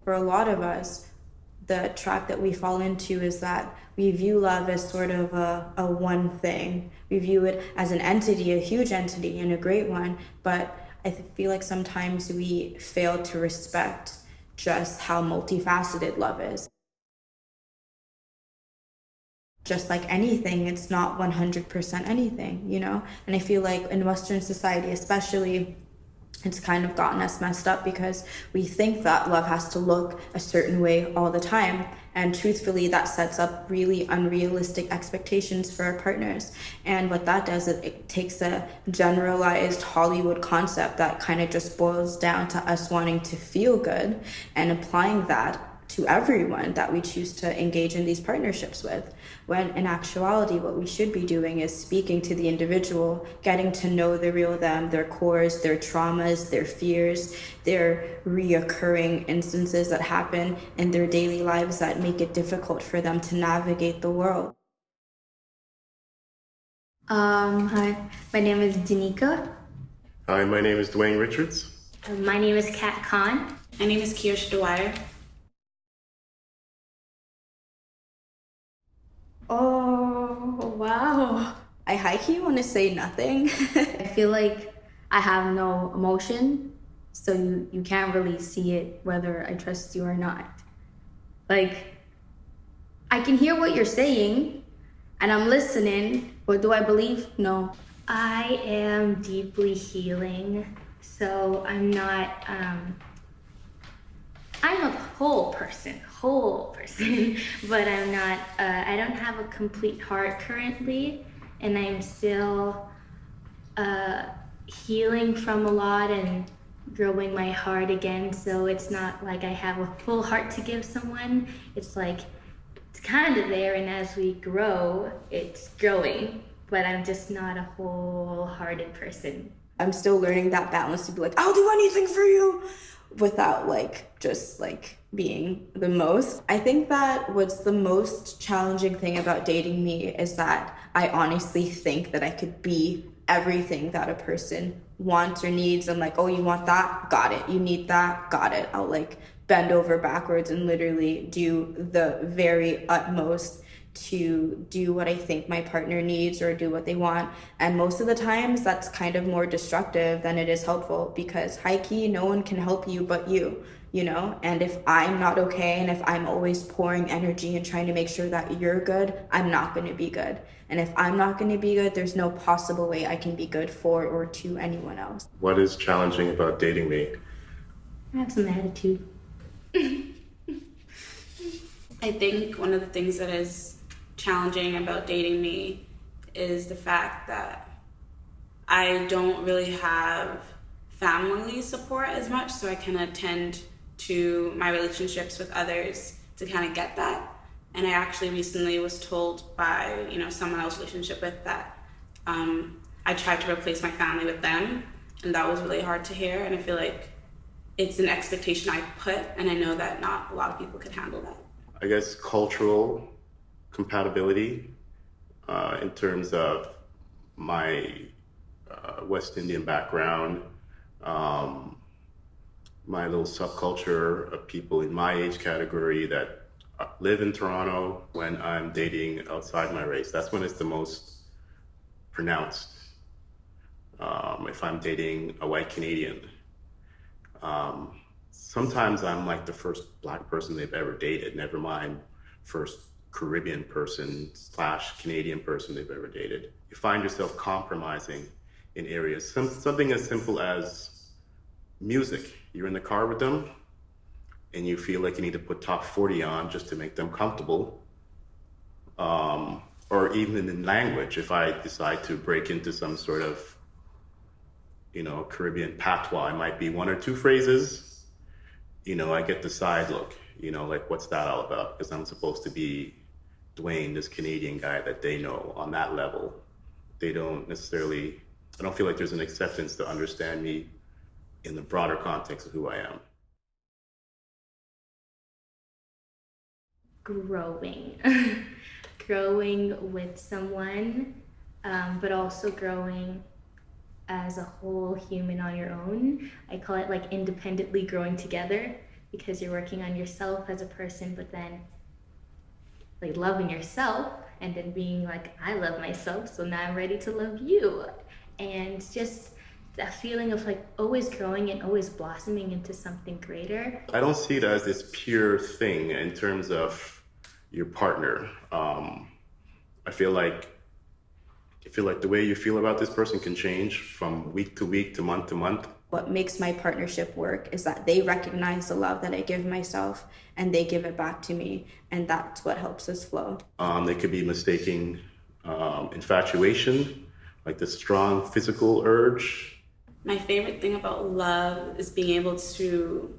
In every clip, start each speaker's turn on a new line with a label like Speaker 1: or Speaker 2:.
Speaker 1: for a lot of us, the trap that we fall into is that we view love as sort of a one thing. We view it as an entity, a huge entity, and a great one. But I feel like sometimes we fail to respect just how multifaceted love is. Just like anything, it's not 100% anything, you know? And I feel like in Western society, especially, it's kind of gotten us messed up because we think that love has to look a certain way all the time. And truthfully, that sets up really unrealistic expectations for our partners. And what that does is it takes a generalized Hollywood concept that kind of just boils down to us wanting to feel good and applying that to everyone that we choose to engage in these partnerships with. When in actuality, what we should be doing is speaking to the individual, getting to know the real them, their cores, their traumas, their fears, their reoccurring instances that happen in their daily lives that make it difficult for them to navigate the world.
Speaker 2: Hi, my name is Danica.
Speaker 3: Hi, my name is Dwayne Richards.
Speaker 2: My name is Kat Khan.
Speaker 4: My name is Kiosh Dwyer.
Speaker 2: Oh, wow.
Speaker 1: I high-key want to say nothing.
Speaker 2: I feel like I have no emotion, so you can't really see it whether I trust you or not. Like, I can hear what you're saying, and I'm listening, but do I believe? No. I am deeply healing, so I'm not, I'm a whole person, but I'm not, I don't have a complete heart currently, and I'm still healing from a lot and growing my heart again, so it's not like I have a full heart to give someone. It's like, it's kind of there, and as we grow, it's growing, but I'm just not a wholehearted person.
Speaker 1: I'm still learning that balance to be like, I'll do anything for you without just being the most. I think that what's the most challenging thing about dating me is that I honestly think that I could be everything that a person wants or needs. I'm like, oh, you want that? Got it. You need that? Got it. I'll bend over backwards and literally do the very utmost to do what I think my partner needs or do what they want. And most of the times that's kind of more destructive than it is helpful, because high key, no one can help you but you know? And if I'm not okay, and if I'm always pouring energy and trying to make sure that you're good, I'm not going to be good. And if I'm not going to be good, there's no possible way I can be good for or to anyone else.
Speaker 3: What is challenging about dating me?
Speaker 2: I have some attitude.
Speaker 4: I think one of the things that is challenging about dating me is the fact that I don't really have family support as much, so I kind of tend to my relationships with others to kind of get that. And I actually recently was told by someone I was in a relationship with that I tried to replace my family with them, and that was really hard to hear. And I feel like it's an expectation I put, and I know that not a lot of people could handle that.
Speaker 3: I guess cultural compatibility in terms of my West Indian background, my little subculture of people in my age category that live in Toronto when I'm dating outside my race. That's when it's the most pronounced. If I'm dating a white Canadian, sometimes I'm like the first Black person they've ever dated, never mind first Caribbean person / Canadian person they've ever dated. You find yourself compromising in areas. Something as simple as music. You're in the car with them and you feel like you need to put top 40 on just to make them comfortable. Or even in language, if I decide to break into some sort of Caribbean patois, it might be one or two phrases. I get the side look, what's that all about? Because I'm supposed to be Dwayne, this Canadian guy that they know on that level. They don't necessarily, I don't feel like there's an acceptance to understand me in the broader context of who I am.
Speaker 2: Growing. Growing with someone, but also growing as a whole human on your own. I call it independently growing together. because you're working on yourself as a person, but then like loving yourself and then being like, I love myself, so now I'm ready to love you. And just that feeling of like always growing and always blossoming into something greater.
Speaker 3: I don't see it as this pure thing in terms of your partner. I feel like the way you feel about this person can change from week to week to month.
Speaker 1: What makes my partnership work is that they recognize the love that I give myself and they give it back to me, and that's what helps us flow.
Speaker 3: They could be mistaking infatuation, like the strong physical urge.
Speaker 4: My favorite thing about love is being able to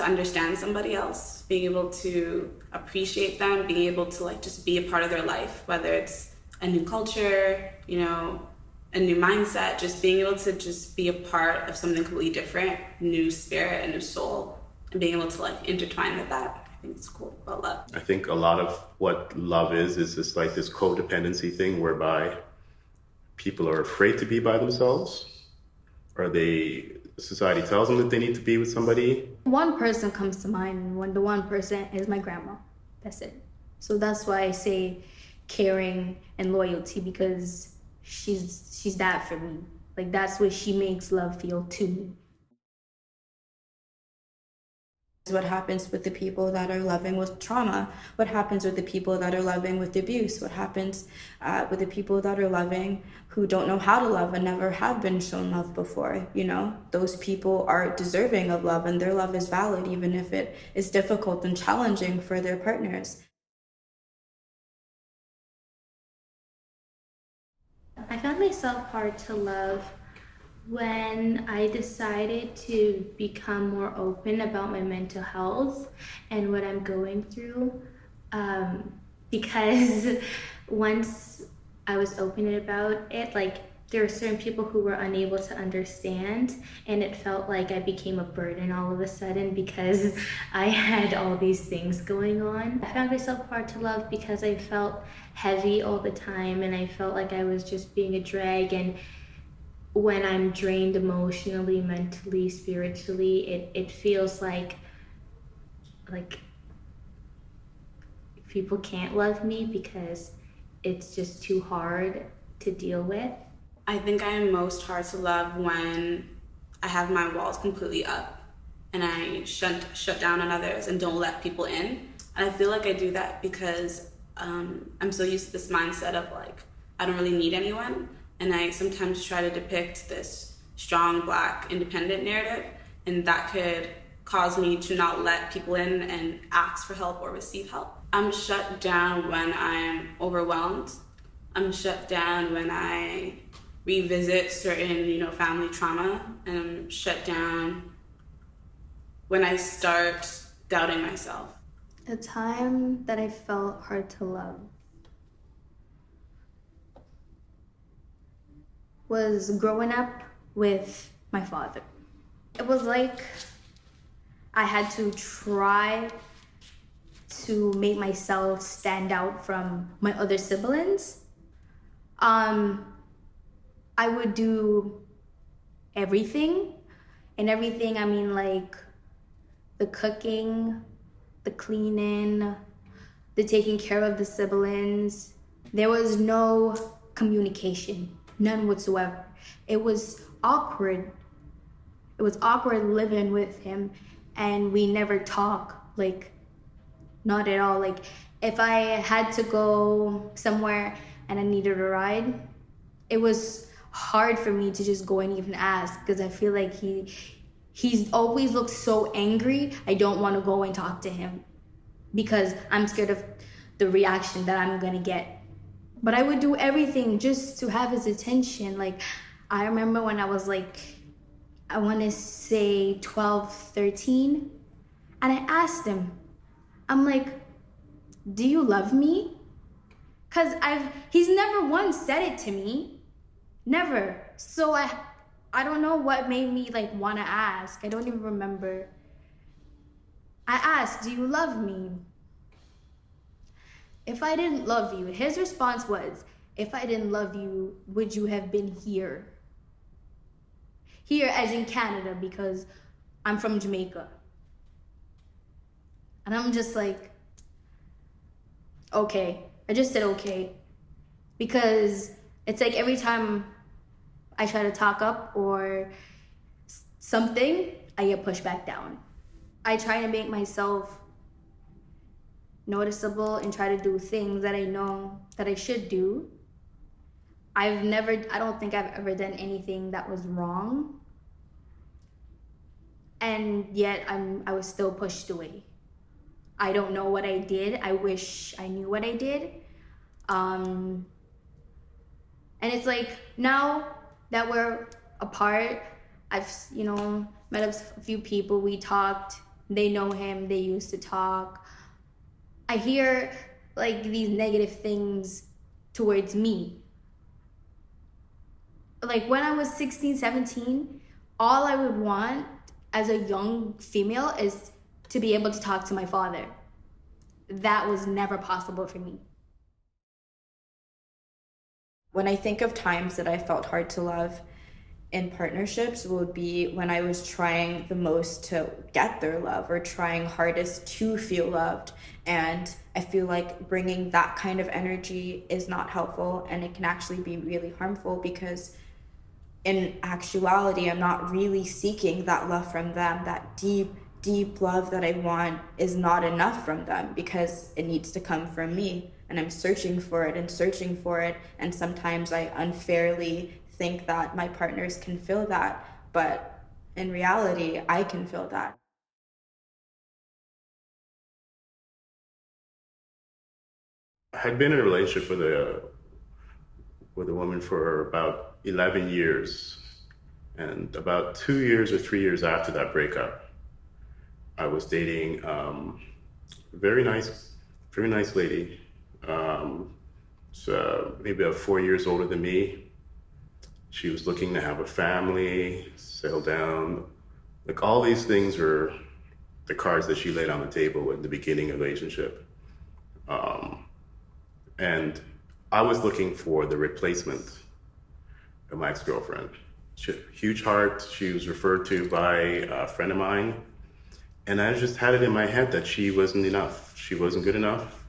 Speaker 4: understand somebody else, being able to appreciate them, being able to like just be a part of their life, whether it's a new culture, you know, a new mindset, just being able to just be a part of something completely different, new spirit, a new soul, and being able to like intertwine with that. I think it's cool about love.
Speaker 3: I think a lot of what love is just like this codependency thing whereby people are afraid to be by themselves, or society tells them that they need to be with somebody.
Speaker 2: One person comes to mind, and when the one person is my grandma. That's it. So that's why I say caring and loyalty, because she's that for me. Like that's what she makes love feel to me.
Speaker 1: What happens with the people that are loving with trauma? What happens with the people that are loving with abuse? What happens with the people that are loving who don't know how to love and never have been shown love before? You know, those people are deserving of love, and their love is valid even if it is difficult and challenging for their partners.
Speaker 2: I found myself hard to love when I decided to become more open about my mental health and what I'm going through, because once I was open about it, like there were certain people who were unable to understand, and it felt like I became a burden all of a sudden because I had all these things going on. I found myself hard to love because I felt heavy all the time, and I felt like I was just being a drag. And when I'm drained emotionally, mentally, spiritually, it feels like people can't love me because it's just too hard to deal with.
Speaker 4: I think I am most hard to love when I have my walls completely up and I shut down on others and don't let people in. And I feel like I do that because I'm so used to this mindset of like, I don't really need anyone. And I sometimes try to depict this strong Black independent narrative, and that could cause me to not let people in and ask for help or receive help. I'm shut down when I'm overwhelmed. I'm shut down when I revisit certain, family trauma, and I'm shut down when I start doubting myself.
Speaker 2: A time that I felt hard to love was growing up with my father. It was like I had to try to make myself stand out from my other siblings. I would do everything, and everything I mean like the cooking, the cleaning, the taking care of the siblings. There was no communication, none whatsoever. It was awkward. It was awkward living with him, and we never talk, like not at all. Like if I had to go somewhere and I needed a ride, it was hard for me to just go and even ask, because I feel like he's always looked so angry. I don't want to go and talk to him because I'm scared of the reaction that I'm gonna get. But I would do everything just to have his attention. Like I remember when I was like, I want to say 12, 13, and I asked him, I'm like, do you love me? Because he's never once said it to me. Never. So I don't know what made me like want to ask. I don't even remember. I asked, do you love me? If I didn't love you, his response was, if I didn't love you, would you have been here? Here as in Canada, because I'm from Jamaica. And I'm just like, okay. I just said okay. Because it's like every time I try to talk up or something, I get pushed back down. I try to make myself noticeable and try to do things that I know that I should do. I don't think I've ever done anything that was wrong. And yet I was still pushed away. I don't know what I did. I wish I knew what I did. And it's like, now that we're apart, I've, met a few people, we talked, they know him, they used to talk. I hear like these negative things towards me. Like when I was 16, 17, all I would want as a young female is to be able to talk to my father. That was never possible for me.
Speaker 1: When I think of times that I felt hard to love in partnerships, would be when I was trying the most to get their love or trying hardest to feel loved. And I feel like bringing that kind of energy is not helpful, and it can actually be really harmful, because in actuality, I'm not really seeking that love from them. That deep love that I want is not enough from them, because it needs to come from me. And I'm searching for it and searching for it. And sometimes I unfairly think that my partners can feel that. But in reality, I can feel that.
Speaker 3: I had been in a relationship with a woman for about 11 years. And about 2 years or 3 years after that breakup, I was dating a very nice lady. So maybe about 4 years older than me. She was looking to have a family, settle down. Like, all these things were the cards that she laid on the table in the beginning of the relationship. And I was looking for the replacement of my ex-girlfriend. Huge heart. She was referred to by a friend of mine. And I just had it in my head that she wasn't enough. She wasn't good enough.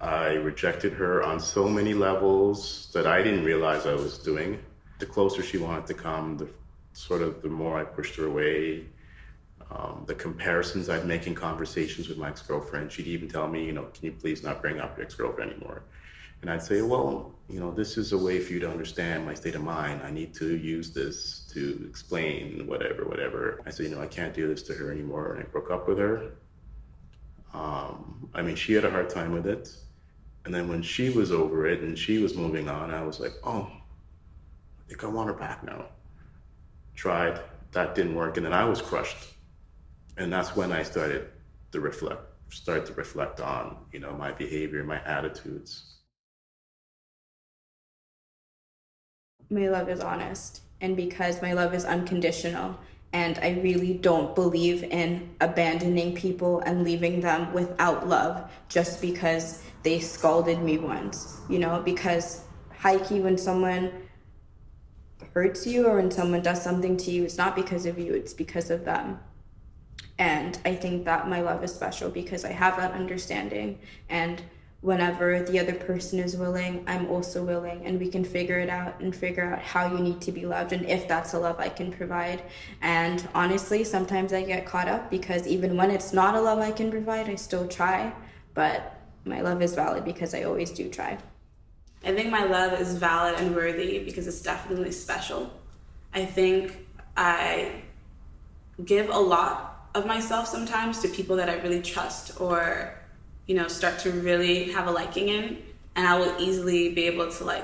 Speaker 3: I rejected her on so many levels that I didn't realize I was doing. The closer she wanted to come, the more I pushed her away. The comparisons I'd make in conversations with my ex-girlfriend, she'd even tell me, can you please not bring up your ex-girlfriend anymore? And I'd say, well, this is a way for you to understand my state of mind. I need to use this to explain whatever. I said, I can't do this to her anymore. And I broke up with her. She had a hard time with it. And then when she was over it and she was moving on, I was like, oh, I think I want her back now. Tried, that didn't work. And then I was crushed. And that's when I started to reflect on, my behavior, my attitudes.
Speaker 1: My love is honest, and because my love is unconditional, and I really don't believe in abandoning people and leaving them without love just because they scalded me once, because high-key, when someone hurts you or when someone does something to you, it's not because of you, it's because of them. And I think that my love is special because I have that understanding, and whenever the other person is willing, I'm also willing, and we can figure it out and figure out how you need to be loved and if that's a love I can provide. And honestly, sometimes I get caught up because even when it's not a love I can provide, I still try. But my love is valid because I always do try.
Speaker 4: I think my love is valid and worthy because it's definitely special. I think I give a lot of myself sometimes to people that I really trust or start to really have a liking in, and I will easily be able to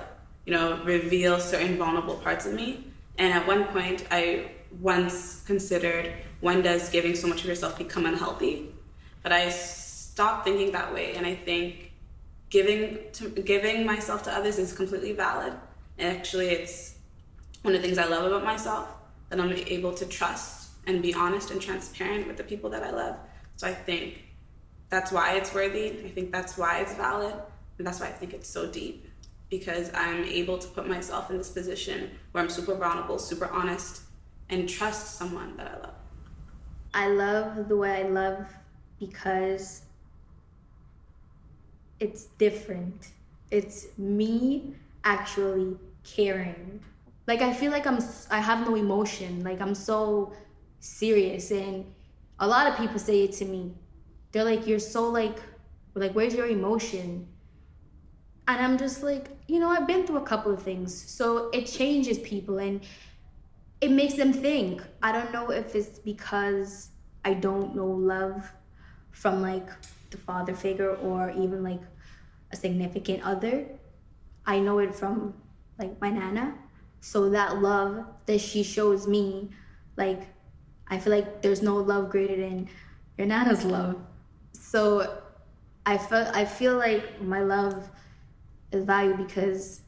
Speaker 4: reveal certain vulnerable parts of me. And at one point, I once considered, when does giving so much of yourself become unhealthy? But I stopped thinking that way, and I think giving myself to others is completely valid. And actually, it's one of the things I love about myself, that I'm able to trust and be honest and transparent with the people that I love. So I think that's why it's worthy. I think that's why it's valid. And that's why I think it's so deep, because I'm able to put myself in this position where I'm super vulnerable, super honest, and trust someone that I love.
Speaker 2: I love the way I love because it's different. It's me actually caring. Like, I feel like I have no emotion. Like, I'm so serious. And a lot of people say it to me. They're like, you're so like, where's your emotion? And I'm just like, I've been through a couple of things. So it changes people and it makes them think. I don't know if it's because I don't know love from like the father figure or even like a significant other. I know it from like my nana. So that love that she shows me, like, I feel like there's no love greater than your nana's love. So I feel like my love is valued because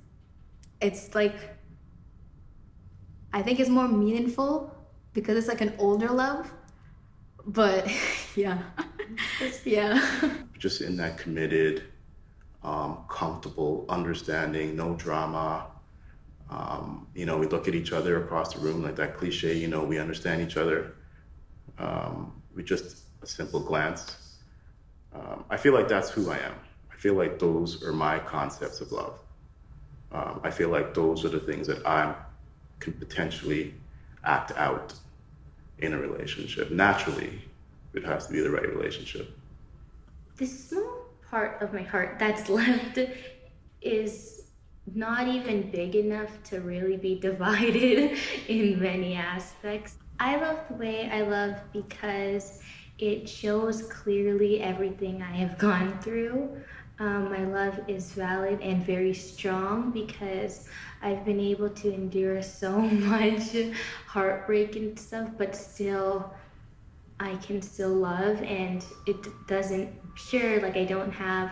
Speaker 2: it's like, I think it's more meaningful because it's like an older love. But yeah.
Speaker 3: Just in that committed, comfortable understanding, no drama. We look at each other across the room, like that cliche, we understand each other. With just a simple glance. I feel like that's who I am. I feel like those are my concepts of love. I feel like those are the things that I can potentially act out in a relationship. Naturally, it has to be the right relationship.
Speaker 2: The small part of my heart that's left is not even big enough to really be divided in many aspects. I love the way I love because it shows clearly everything I have gone through. My love is valid and very strong because I've been able to endure so much heartbreak and stuff, but still I can still love, and it doesn't, sure, like I don't have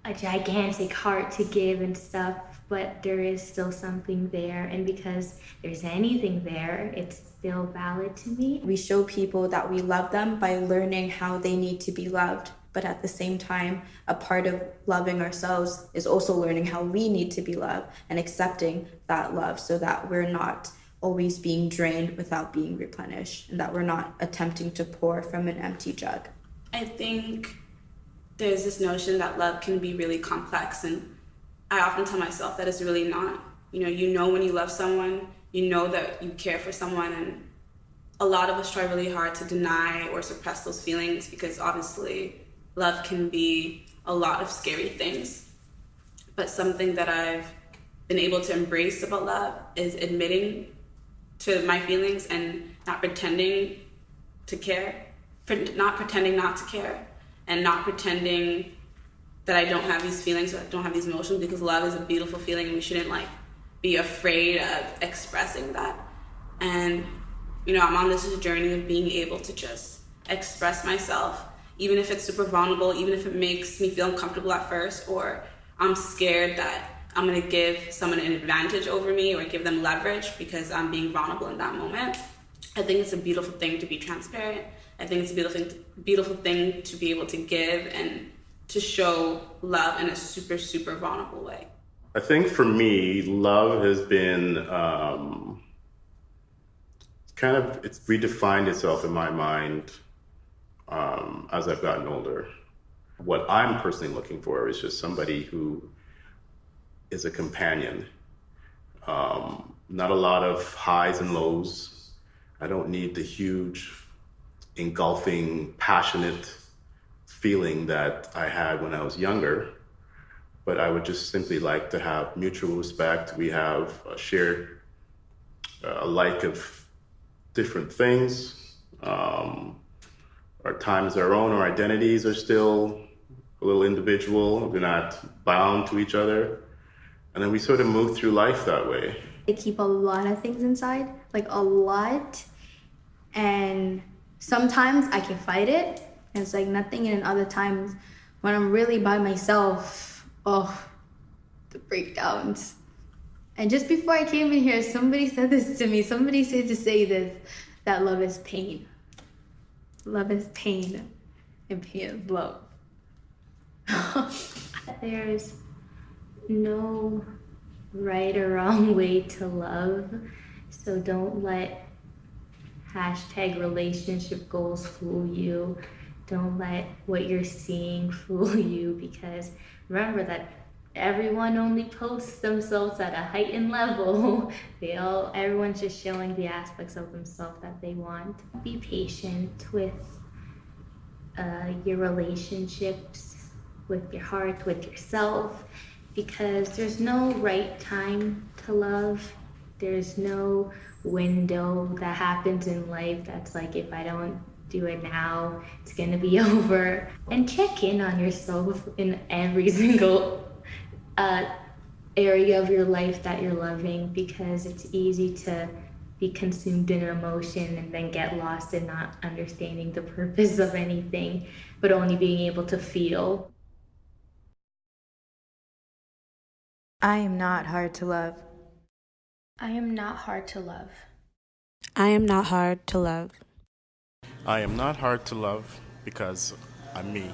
Speaker 2: a gigantic heart to give and stuff, but there is still something there, and because there's anything there, it's still valid to me.
Speaker 1: We show people that we love them by learning how they need to be loved, but at the same time, a part of loving ourselves is also learning how we need to be loved and accepting that love so that we're not always being drained without being replenished, and that we're not attempting to pour from an empty jug.
Speaker 4: I think there's this notion that love can be really complex, and I often tell myself that it's really not. You know when you love someone, you know that you care for someone, and a lot of us try really hard to deny or suppress those feelings because obviously love can be a lot of scary things. But something that I've been able to embrace about love is admitting to my feelings and not pretending to care, not pretending not to care, and not pretending that I don't have these feelings or I don't have these emotions, because love is a beautiful feeling and we shouldn't be afraid of expressing that. And I'm on this journey of being able to just express myself, even if it's super vulnerable, even if it makes me feel uncomfortable at first, or I'm scared that I'm gonna give someone an advantage over me or give them leverage because I'm being vulnerable in that moment. I think it's a beautiful thing to be transparent. I think it's a beautiful thing to be able to give and to show love in a super, super vulnerable way.
Speaker 3: I think for me, love has been it's redefined itself in my mind as I've gotten older. What I'm personally looking for is just somebody who is a companion. Not a lot of highs and lows. I don't need the huge, engulfing, passionate feeling that I had when I was younger, but I would just simply like to have mutual respect. We have a shared like of different things. Our times are our own, our identities are still a little individual. We're not bound to each other. And then we sort of move through life that way.
Speaker 2: I keep a lot of things inside, like a lot. And sometimes I can fight it, and it's like nothing. And other times when I'm really by myself, the breakdowns. And just before I came in here, somebody said this to me. Somebody said to say this, that love is pain. Love is pain, and pain is love. There's no right or wrong way to love, so don't let #relationship goals fool you. Don't let what you're seeing fool you, because remember that everyone only posts themselves at a heightened level. Everyone's just showing the aspects of themselves that they want. Be patient with your relationships, with your heart, with yourself, because there's no right time to love. There's no window that happens in life that's like, if I don't do it now, it's gonna be over. And check in on yourself in every single area of your life that you're loving, because it's easy to be consumed in emotion and then get lost in not understanding the purpose of anything, but only being able to feel.
Speaker 1: I am not hard to love.
Speaker 5: I am not hard to love.
Speaker 6: I am not hard to love.
Speaker 7: I am not hard to love because I'm me.